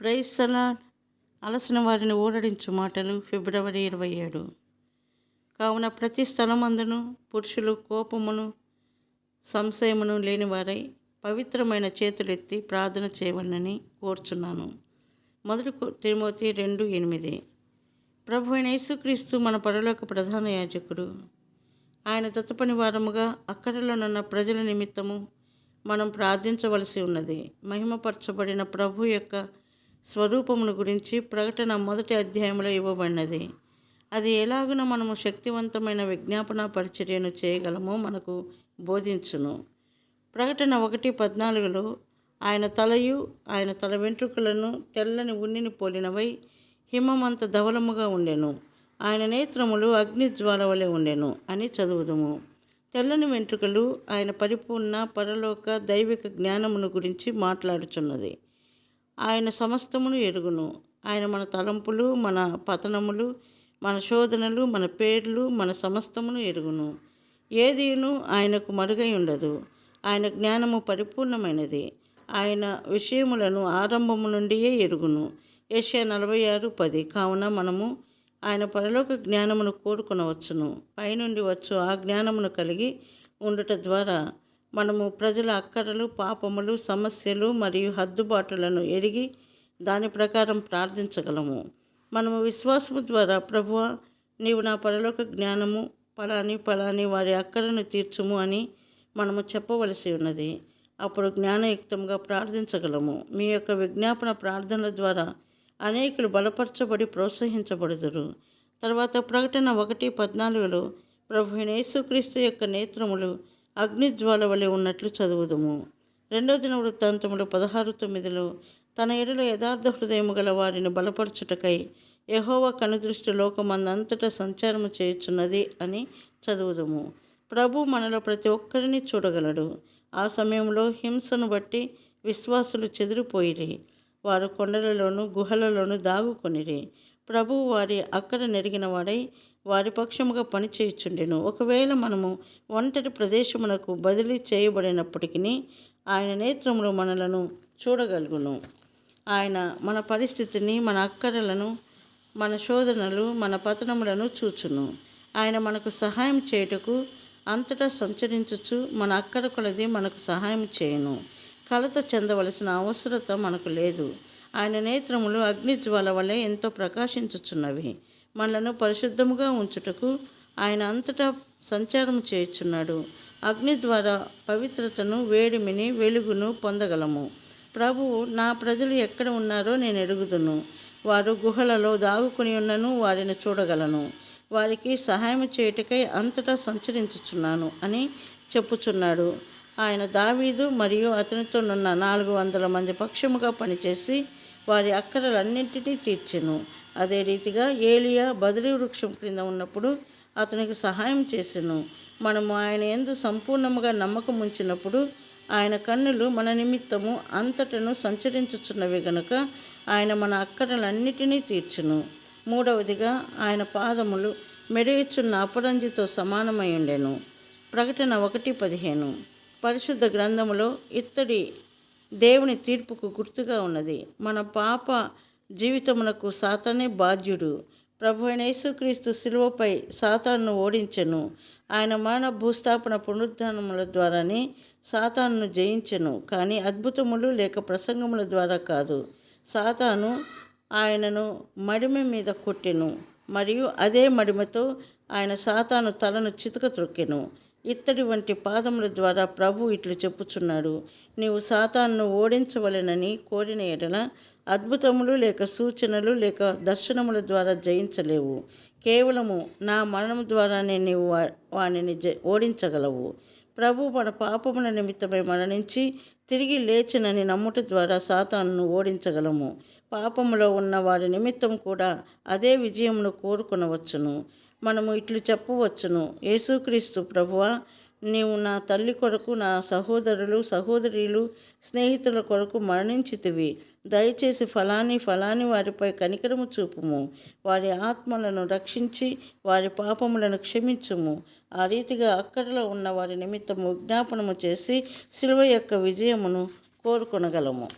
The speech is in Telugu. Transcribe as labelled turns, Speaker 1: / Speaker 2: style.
Speaker 1: Praise the lord. అలసిన వారిని ఊరడించు మాటలు ఫిబ్రవరి 27. కావున ప్రతి స్థలమందును పురుషులు కోపమును సంశయమును లేనివారై పవిత్రమైన చేతులెత్తి ప్రార్థన చేయవలనని కోరుచున్నాను. 1 తిమోతి 2:8. ప్రభు అయిన యేసుక్రీస్తు మన పరలోక ప్రధాన యాజకుడు. ఆయన దత్తపని వారముగా అక్కడలోనున్న ప్రజల నిమిత్తము మనం ప్రార్థించవలసి ఉన్నది. మహిమపరచబడిన ప్రభు యొక్క స్వరూపమును గురించి ప్రకటన 1వ అధ్యాయంలో ఇవ్వబడినది. అది ఎలాగున మనము శక్తివంతమైన విజ్ఞాపన పరిచర్యను చేయగలమో మనకు బోధించును. ప్రకటన 1:14లో ఆయన తలయు ఆయన తల వెంట్రుకలను తెల్లని ఉన్నిని పోలినవై హిమమంత ధవలముగా ఉండెను. ఆయన నేత్రములు అగ్నిజ్వాల వలె ఉండెను అని చదువుదుము. తెల్లని వెంట్రుకలు ఆయన పరిపూర్ణ పరలోక దైవిక జ్ఞానమును గురించి మాట్లాడుచున్నది. ఆయన సమస్తమును ఎరుగును. ఆయన మన తలంపులు, మన పతనములు, మన శోధనలు, మన పేర్లు, మన సమస్తమును ఎరుగును. ఏదియును ఆయనకు మరుగై ఉండదు. ఆయన జ్ఞానము పరిపూర్ణమైనది. ఆయన విషయములను ఆరంభము నుండియే ఎరుగును. యెషయా 46:10. కావున మనము ఆయన పరలోక జ్ఞానమును కోరుకొనవచ్చును. పైనుండి వచ్చు ఆ జ్ఞానమును కలిగి ఉండుట ద్వారా మనము ప్రజల అక్కరలు, పాపములు, సమస్యలు మరియు హద్దుబాటులను ఎరిగి దాని ప్రకారం ప్రార్థించగలము. మనము విశ్వాసము ద్వారా ప్రభువా, నీవు నా పరలోక జ్ఞానము పలాని వారి అక్కరను తీర్చుము అని మనము చెప్పవలసి ఉన్నది. అప్పుడు జ్ఞానయుక్తంగా ప్రార్థించగలము. మీ యొక్క విజ్ఞాపన ప్రార్థనల ద్వారా అనేకులు బలపరచబడి ప్రోత్సహించబడుదురు. తర్వాత ప్రకటన 1:14లో ప్రభు అయిన యేసుక్రీస్తు యొక్క నేత్రములు అగ్నిజ్వాల వలె ఉన్నట్లు చదువుదుము. 2వ దినవృత్తాంతములు 16:9లో తన ఎడల యథార్థ హృదయము గల వారిని బలపరచుటకై యెహోవా కనుదృష్టి లోకమందంతటా సంచారము చేయుచున్నది అని చదువుదుము. ప్రభు మనలో ప్రతి ఒక్కరిని చూడగలడు. ఆ సమయంలో హింసను బట్టి విశ్వాసులు చెదిరిపోయిరి. వారు కొండలలోను గుహలలోను దాగుకొనిరి. ప్రభువు వారి అక్కడ నెరిగిన వాడై వారి పక్షముగా పనిచేయుచుండెను. ఒకవేళ మనము ఒంటరి ప్రదేశమునకు బదిలీ చేయబడినప్పటికీ ఆయన నేత్రములు మనలను చూడగలుగును. ఆయన మన పరిస్థితిని, మన అక్కరలను, మన శోధనలు, మన పతనములను చూచును. ఆయన మనకు సహాయం చేయుటకు అంతటా సంచరించుచు మన అక్కర కొలది మనకు సహాయం చేయును. కలత చెందవలసిన అవసరత మనకు లేదు. ఆయన నేత్రములు అగ్నిజ్వాల వలె ఎంతో ప్రకాశించుచున్నవి. మనలను పరిశుద్ధముగా ఉంచుటకు ఆయన అంతటా సంచారం చేయుచున్నాడు. అగ్ని ద్వారా పవిత్రతను, వేడిమిని, వెలుగును పొందగలము. ప్రభువు, నా ప్రజలు ఎక్కడ ఉన్నారో నేను ఎరుగుదును. వారు గుహలలో దాగుకుని ఉన్నను వారిని చూడగలను. వారికి సహాయం చేయుటకై అంతటా సంచరించుచున్నాను అని చెప్పుచున్నాడు. ఆయన దావీదు మరియు అతనితోనున్న 400 మంది పక్షముగా పనిచేసి వారి అక్కరలన్నింటినీ తీర్చెను. అదే రీతిగా ఏలియా బదరీ వృక్షం క్రింద ఉన్నప్పుడు అతనికి సహాయం చేసెను. మనము ఆయన యందు సంపూర్ణముగా నమ్మకం ఉంచినప్పుడు ఆయన కన్నులు మన నిమిత్తము అంతటను సంచరించుచున్నవి గనుక ఆయన మన అక్కరలన్నిటినీ తీర్చును. 3వదిగా ఆయన పాదములు మెడయిచున్న అపరంజితో సమానమై ఉండెను. ప్రకటన 1:15. పరిశుద్ధ గ్రంథములో ఇత్తడి దేవుని తీర్పుకు గుర్తుగా ఉన్నది. మన పాప జీవితమునకు సాతానే బాధ్యుడు. ప్రభు అయిన యేసుక్రీస్తు శిలువపై సాతానును ఓడించెను. ఆయన మరణ భూస్థాపన పునరుద్ధానముల ద్వారానే సాతానును జయించెను, కానీ అద్భుతములు లేక ప్రసంగముల ద్వారా కాదు. సాతాను ఆయనను మడిమ మీద కొట్టెను మరియు అదే మడిమతో ఆయన సాతాను తలను చితక త్రొక్కెను. ఇత్తడి వంటి పాదముల ద్వారా ప్రభు ఇట్లు చెప్పుచున్నాడు, నీవు సాతానును ఓడించవలెనని కోరిన ఎడల అద్భుతములు లేక సూచనలు లేక దర్శనముల ద్వారా జయించలేవు. కేవలము నా మరణం ద్వారానే నీవు వానిని ఓడించగలవు. ప్రభు మన పాపముల నిమిత్తమై మరణించి తిరిగి లేచినని నమ్ముట ద్వారా సాతానును ఓడించగలము. పాపములో ఉన్న వారి నిమిత్తం కూడా అదే విజయమును కోరుకొనవచ్చును. మనము ఇట్లు చెప్పవచ్చును, యేసుక్రీస్తు ప్రభువా, నీవు నా తల్లి కొరకు, నా సహోదరులు సహోదరీలు స్నేహితుల కొరకు మరణించితివి. దయచేసి ఫలాని వారిపై కనికరము చూపుము. వారి ఆత్మలను రక్షించి వారి పాపములను క్షమించుము. ఆ రీతిగా అక్కడలో ఉన్న వారి నిమిత్తము విజ్ఞాపనము చేసి శిలువ యొక్క విజయమును కోరుకొనగలము.